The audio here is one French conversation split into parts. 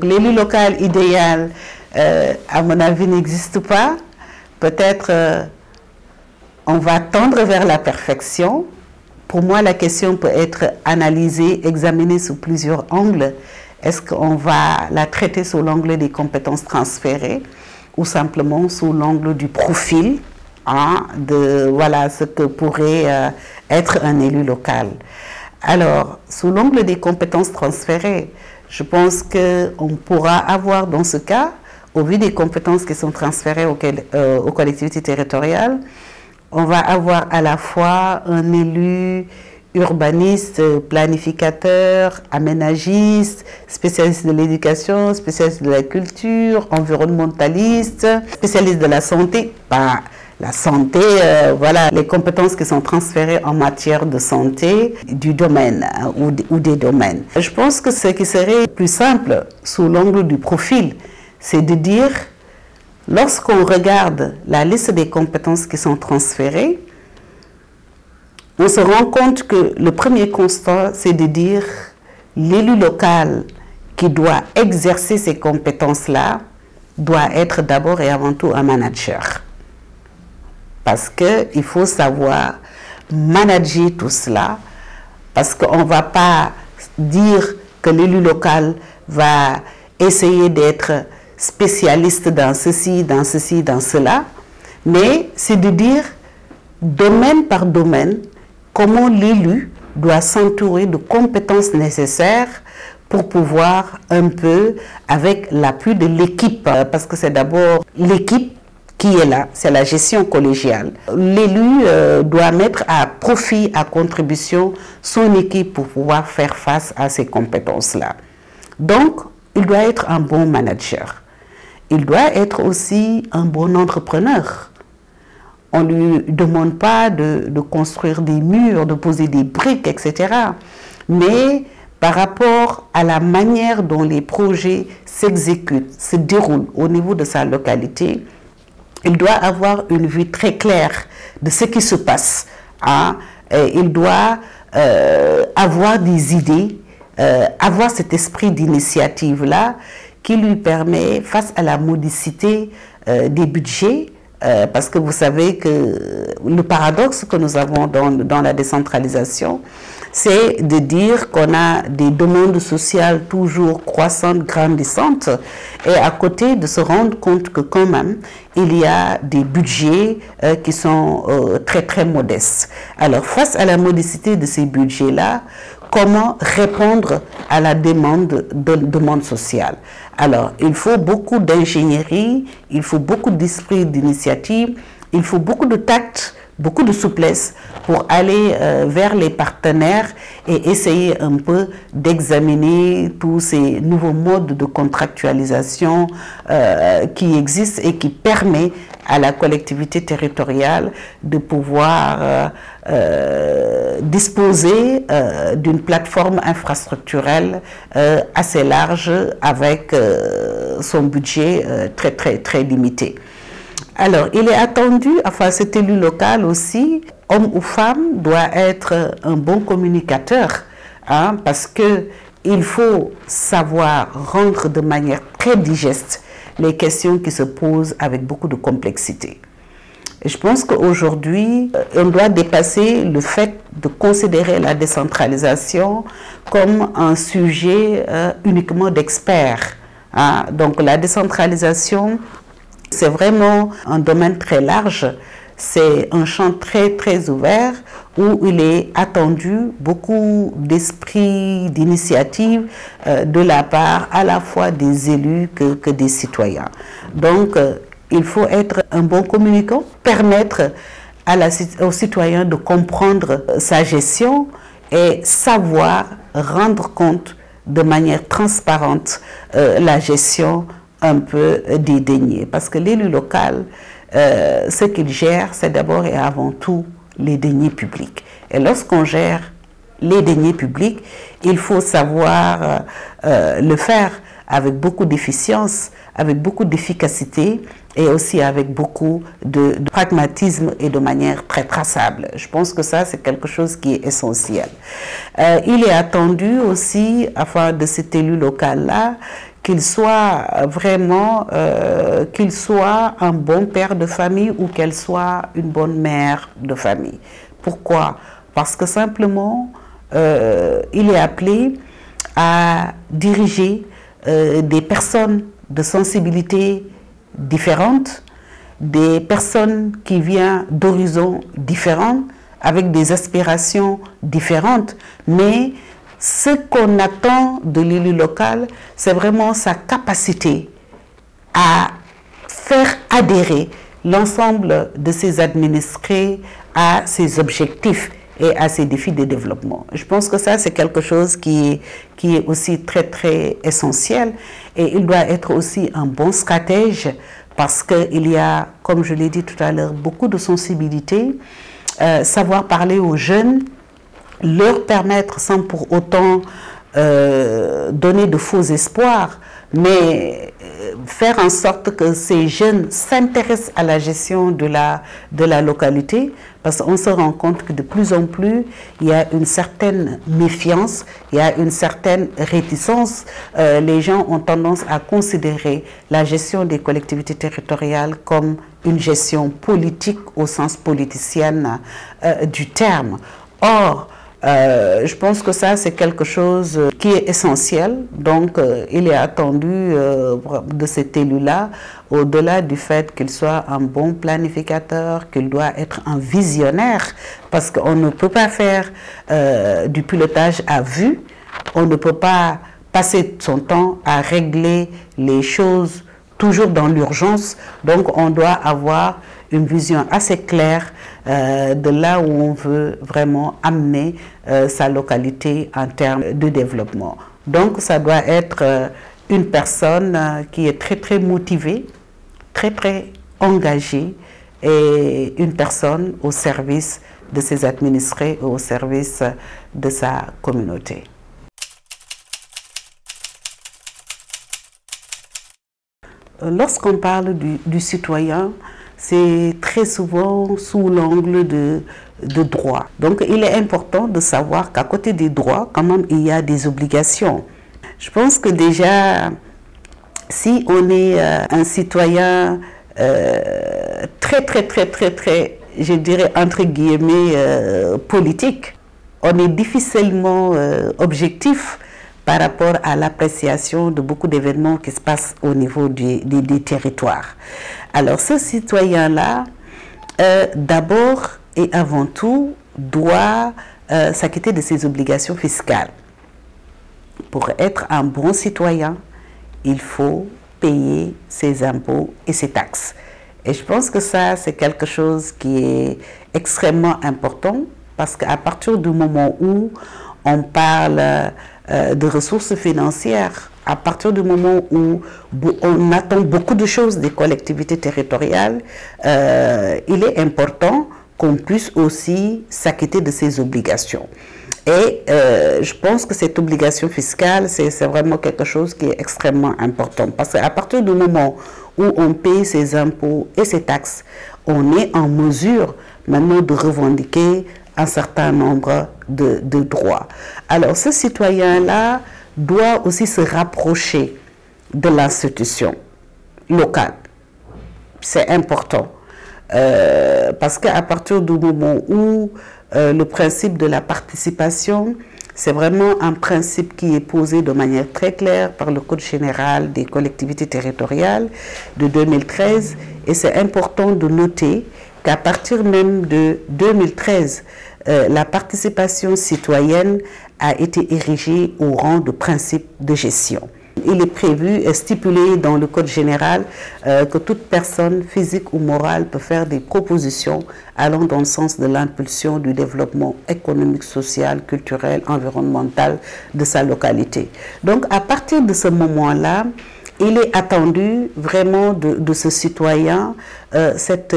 L'élu local idéal, à mon avis, n'existe pas. Peut-être on va tendre vers la perfection. Pour moi, la question peut être analysée, examinée sous plusieurs angles. Est-ce qu'on va la traiter sous l'angle des compétences transférées ou simplement sous l'angle du profil, hein, de voilà, ce que pourrait être un élu local? Alors, sous l'angle des compétences transférées, je pense qu'on pourra avoir dans ce cas, au vu des compétences qui sont transférées aux collectivités territoriales, on va avoir à la fois un élu urbaniste, planificateur, aménagiste, spécialiste de l'éducation, spécialiste de la culture, environnementaliste, spécialiste de la santé. La santé, voilà, les compétences qui sont transférées en matière de santé du domaine ou des domaines. Je pense que ce qui serait plus simple sous l'angle du profil, c'est de dire, lorsqu'on regarde la liste des compétences qui sont transférées, on se rend compte que le premier constat, c'est de dire l'élu local qui doit exercer ces compétences-là doit être d'abord et avant tout un manager. Parce qu'il faut savoir manager tout cela, parce qu'on ne va pas dire que l'élu local va essayer d'être spécialiste dans ceci, dans ceci, dans cela, mais c'est de dire domaine par domaine comment l'élu doit s'entourer de compétences nécessaires pour pouvoir un peu, avec l'appui de l'équipe, parce que c'est d'abord l'équipe qui est là, c'est la gestion collégiale. L'élu doit mettre à profit, à contribution, son équipe pour pouvoir faire face à ces compétences-là. Donc, il doit être un bon manager. Il doit être aussi un bon entrepreneur. On ne lui demande pas de construire des murs, de poser des briques, etc. Mais par rapport à la manière dont les projets s'exécutent, se déroulent au niveau de sa localité, il doit avoir une vue très claire de ce qui se passe. Hein? Il doit avoir des idées, avoir cet esprit d'initiative-là qui lui permet, face à la modicité des budgets, parce que vous savez que le paradoxe que nous avons dans la décentralisation, c'est de dire qu'on a des demandes sociales toujours croissantes, grandissantes, et à côté de se rendre compte que quand même, il y a des budgets qui sont très très modestes. Alors face à la modicité de ces budgets-là, comment répondre à la demande sociale? Alors, il faut beaucoup d'ingénierie, il faut beaucoup d'esprit d'initiative, il faut beaucoup de tact, beaucoup de souplesse pour aller vers les partenaires et essayer un peu d'examiner tous ces nouveaux modes de contractualisation qui existent et qui permettent à la collectivité territoriale de pouvoir disposer d'une plateforme infrastructurelle assez large avec son budget très limité. Alors, il est attendu, enfin cet élu local aussi, homme ou femme, doit être un bon communicateur, hein, parce qu'il faut savoir rendre de manière très digeste les questions qui se posent avec beaucoup de complexité. Et je pense qu'aujourd'hui, on doit dépasser le fait de considérer la décentralisation comme un sujet uniquement d'experts. Hein. Donc la décentralisation, c'est vraiment un domaine très large, c'est un champ très ouvert où il est attendu beaucoup d'esprit, d'initiative de la part à la fois des élus que des citoyens. Donc, il faut être un bon communicant, permettre aux citoyens de comprendre sa gestion et savoir rendre compte de manière transparente la gestion un peu dédaignée. Parce que l'élu local, ce qu'il gère, c'est d'abord et avant tout les deniers publics. Et lorsqu'on gère les deniers publics, il faut savoir le faire avec beaucoup d'efficience, avec beaucoup d'efficacité et aussi avec beaucoup de pragmatisme et de manière très traçable. Je pense que ça, c'est quelque chose qui est essentiel. Il est attendu aussi, enfin, de cet élu local-là, qu'il soit vraiment, qu'il soit un bon père de famille ou qu'elle soit une bonne mère de famille. Pourquoi? Parce que simplement, il est appelé à diriger des personnes de sensibilité différentes, des personnes qui viennent d'horizons différents, avec des aspirations différentes, mais ce qu'on attend de l'élu local, c'est vraiment sa capacité à faire adhérer l'ensemble de ses administrés à ses objectifs et à ses défis de développement. Je pense que ça, c'est quelque chose qui est aussi très, très essentiel, et il doit être aussi un bon stratège parce qu'il y a, comme je l'ai dit tout à l'heure, beaucoup de sensibilité, savoir parler aux jeunes, leur permettre sans pour autant donner de faux espoirs, mais faire en sorte que ces jeunes s'intéressent à la gestion de la localité, parce qu'on se rend compte que de plus en plus, il y a une certaine méfiance, il y a une certaine réticence. Les gens ont tendance à considérer la gestion des collectivités territoriales comme une gestion politique au sens politicien du terme. Or, je pense que ça, c'est quelque chose qui est essentiel. Donc, il est attendu de cet élu-là, au-delà du fait qu'il soit un bon planificateur, qu'il doit être un visionnaire, parce qu'on ne peut pas faire du pilotage à vue, on ne peut pas passer son temps à régler les choses toujours dans l'urgence. Donc, on doit avoir une vision assez claire de là où on veut vraiment amener sa localité en termes de développement. Donc, ça doit être une personne qui est très, très motivée, très, très engagée, et une personne au service de ses administrés et au service de sa communauté. Lorsqu'on parle du citoyen, c'est très souvent sous l'angle de droit. Donc, il est important de savoir qu'à côté des droits, quand même, il y a des obligations. Je pense que déjà, si on est un citoyen très, je dirais, entre guillemets, politique, on est difficilement objectif par rapport à l'appréciation de beaucoup d'événements qui se passent au niveau des territoires. Alors ce citoyen-là, d'abord et avant tout, doit s'acquitter de ses obligations fiscales. Pour être un bon citoyen, il faut payer ses impôts et ses taxes. Et je pense que ça, c'est quelque chose qui est extrêmement important, parce qu'à partir du moment où on parle de ressources financières, à partir du moment où on attend beaucoup de choses des collectivités territoriales, il est important qu'on puisse aussi s'acquitter de ses obligations. Et je pense que cette obligation fiscale, c'est vraiment quelque chose qui est extrêmement important. Parce qu'à partir du moment où on paye ses impôts et ses taxes, on est en mesure maintenant de revendiquer un certain nombre de droits. Alors ce citoyen-là doit aussi se rapprocher de l'institution locale. C'est important. Parce qu'à partir du moment où le principe de la participation, c'est vraiment un principe qui est posé de manière très claire par le Code général des collectivités territoriales de 2013, et c'est important de noter qu'à partir même de 2013, la participation citoyenne a été érigée au rang de principe de gestion. Il est prévu et stipulé dans le Code général que toute personne physique ou morale peut faire des propositions allant dans le sens de l'impulsion du développement économique, social, culturel, environnemental de sa localité. Donc à partir de ce moment-là, il est attendu vraiment de ce citoyen cette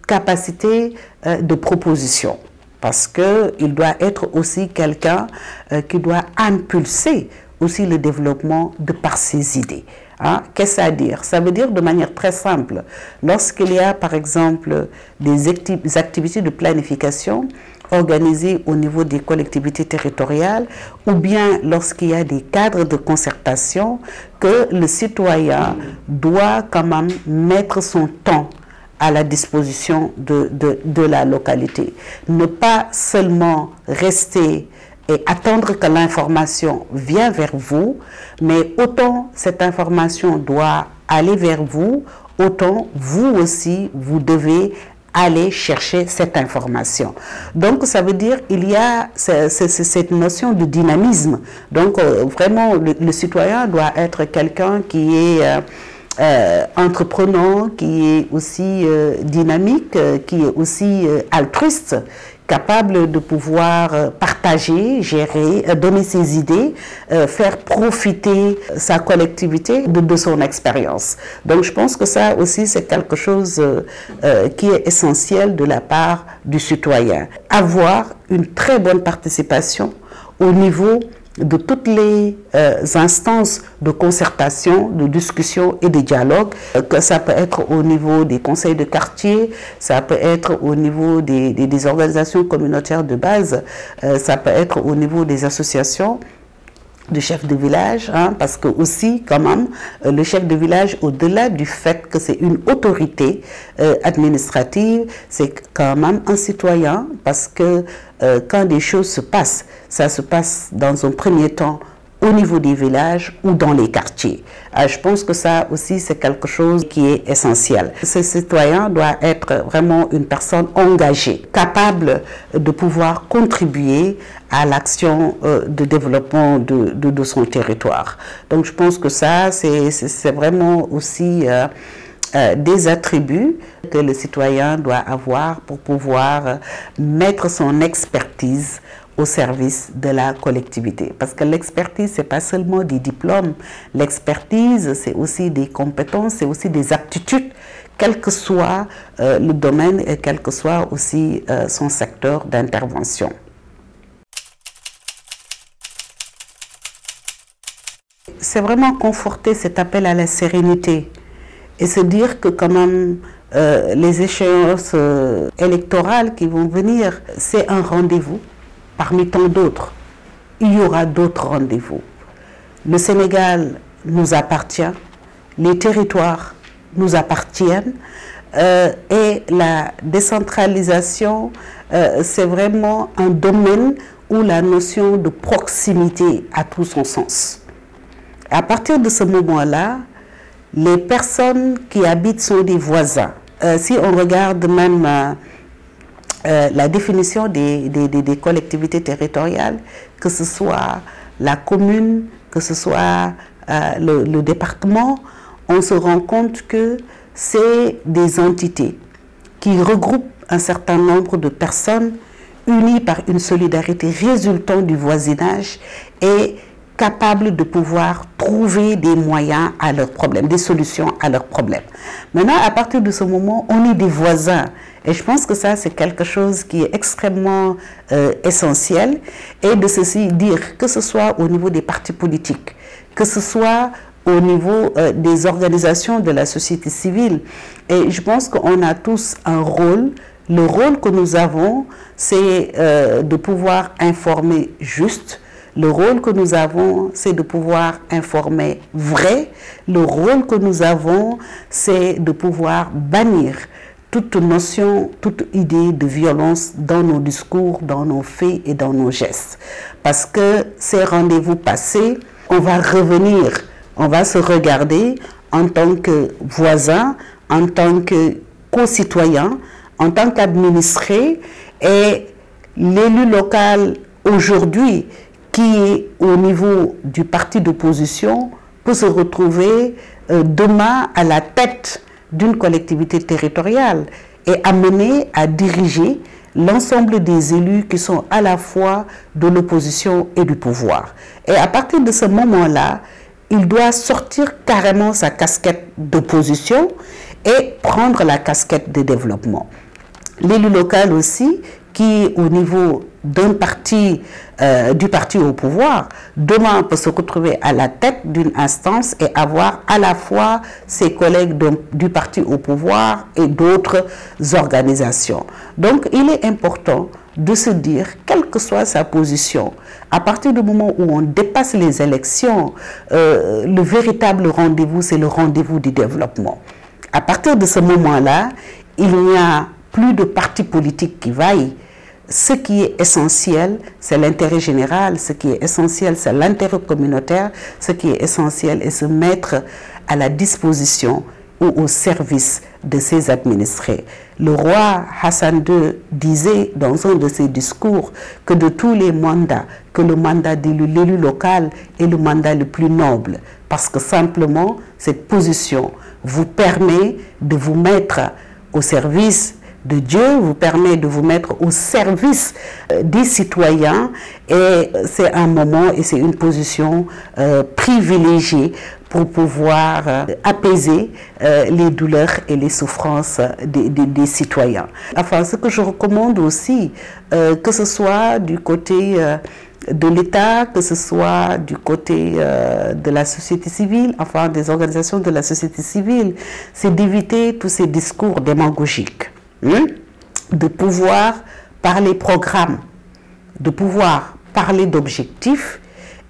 capacité de proposition, parce qu'il doit être aussi quelqu'un qui doit impulser aussi le développement de par ses idées. Hein? Qu'est-ce que ça veut dire? Ça veut dire de manière très simple, lorsqu'il y a par exemple des activités de planification organisées au niveau des collectivités territoriales, ou bien lorsqu'il y a des cadres de concertation, que le citoyen doit quand même mettre son temps à la disposition de la localité. Ne pas seulement rester et attendre que l'information vienne vers vous, mais autant cette information doit aller vers vous, autant vous aussi, vous devez aller chercher cette information. Donc, ça veut dire qu'il y a cette notion de dynamisme. Donc, vraiment, le citoyen doit être quelqu'un qui est entreprenant, qui est aussi dynamique, qui est aussi altruiste, capable de pouvoir partager, gérer, donner ses idées, faire profiter sa collectivité de son expérience. Donc je pense que ça aussi c'est quelque chose qui est essentiel de la part du citoyen. Avoir une très bonne participation au niveau de toutes les instances de concertation, de discussion et de dialogue, que ça peut être au niveau des conseils de quartier, ça peut être au niveau des organisations communautaires de base, ça peut être au niveau des associations de chef de village, hein, parce que aussi quand même le chef de village, au-delà du fait que c'est une autorité administrative, c'est quand même un citoyen, parce que quand des choses se passent, ça se passe dans un premier temps au niveau des villages ou dans les quartiers. Je pense que ça aussi c'est quelque chose qui est essentiel. Ce citoyen doit être vraiment une personne engagée, capable de pouvoir contribuer à l'action de développement de son territoire. Donc je pense que ça c'est vraiment aussi des attributs que le citoyen doit avoir pour pouvoir mettre son expertise au service de la collectivité. Parce que l'expertise, ce n'est pas seulement des diplômes. L'expertise, c'est aussi des compétences, c'est aussi des aptitudes, quel que soit le domaine et quel que soit aussi son secteur d'intervention. C'est vraiment conforter cet appel à la sérénité et se dire que quand même les échéances électorales qui vont venir, c'est un rendez-vous parmi tant d'autres. Il y aura d'autres rendez-vous. Le Sénégal nous appartient, les territoires nous appartiennent et la décentralisation, c'est vraiment un domaine où la notion de proximité a tout son sens. À partir de ce moment-là, les personnes qui habitent sont des voisins. Si on regarde même la définition des collectivités territoriales, que ce soit la commune, que ce soit le département, on se rend compte que c'est des entités qui regroupent un certain nombre de personnes unies par une solidarité résultant du voisinage et capables de pouvoir trouver des moyens à leurs problèmes, des solutions à leurs problèmes. Maintenant, à partir de ce moment, on est des voisins. Et je pense que ça, c'est quelque chose qui est extrêmement essentiel. Et de ceci dire, que ce soit au niveau des partis politiques, que ce soit au niveau des organisations de la société civile. Et je pense qu'on a tous un rôle. Le rôle que nous avons, c'est de pouvoir informer juste. Le rôle que nous avons, c'est de pouvoir informer vrai. Le rôle que nous avons, c'est de pouvoir bannir toute notion, toute idée de violence dans nos discours, dans nos faits et dans nos gestes. Parce que ces rendez-vous passés, on va revenir, on va se regarder en tant que voisin, en tant que concitoyen, en tant qu'administré, et l'élu local aujourd'hui qui est au niveau du parti d'opposition peut se retrouver demain à la tête d'une collectivité territoriale et amené à diriger l'ensemble des élus qui sont à la fois de l'opposition et du pouvoir. Et à partir de ce moment-là, il doit sortir carrément sa casquette d'opposition et prendre la casquette de développement. L'élu local aussi, qui, au niveau d'un parti, du parti au pouvoir, demain peut se retrouver à la tête d'une instance et avoir à la fois ses collègues du parti au pouvoir et d'autres organisations. Donc, il est important de se dire, quelle que soit sa position, à partir du moment où on dépasse les élections, le véritable rendez-vous, c'est le rendez-vous du développement. À partir de ce moment-là, il n'y a plus de parti politique qui vaille. Ce qui est essentiel, c'est l'intérêt général. Ce qui est essentiel, c'est l'intérêt communautaire. Ce qui est essentiel est se mettre à la disposition ou au service de ses administrés. Le roi Hassan II disait dans un de ses discours que de tous les mandats, que le mandat de l'élu local est le mandat le plus noble, parce que simplement cette position vous permet de vous mettre au service de Dieu, vous permet de vous mettre au service des citoyens, et c'est un moment et c'est une position privilégiée pour pouvoir apaiser les douleurs et les souffrances des citoyens. Enfin, ce que je recommande aussi, que ce soit du côté de l'État, que ce soit du côté de la société civile, enfin des organisations de la société civile, c'est d'éviter tous ces discours démagogiques, de pouvoir parler programme, de pouvoir parler d'objectifs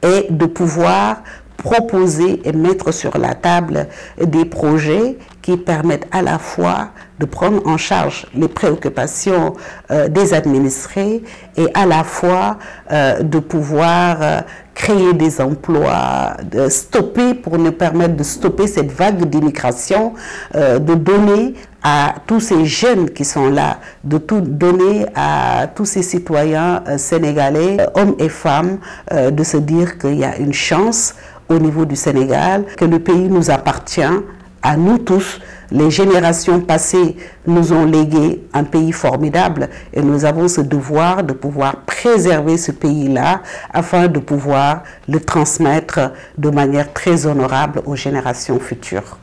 et de pouvoir proposer et mettre sur la table des projets qui permettent à la fois de prendre en charge les préoccupations des administrés et à la fois de pouvoir créer des emplois, de stopper, pour nous permettre de stopper cette vague d'immigration, de donner à tous ces jeunes qui sont là, de tout donner à tous ces citoyens sénégalais, hommes et femmes, de se dire qu'il y a une chance au niveau du Sénégal, que le pays nous appartient à nous tous. Les générations passées nous ont légué un pays formidable et nous avons ce devoir de pouvoir préserver ce pays-là afin de pouvoir le transmettre de manière très honorable aux générations futures.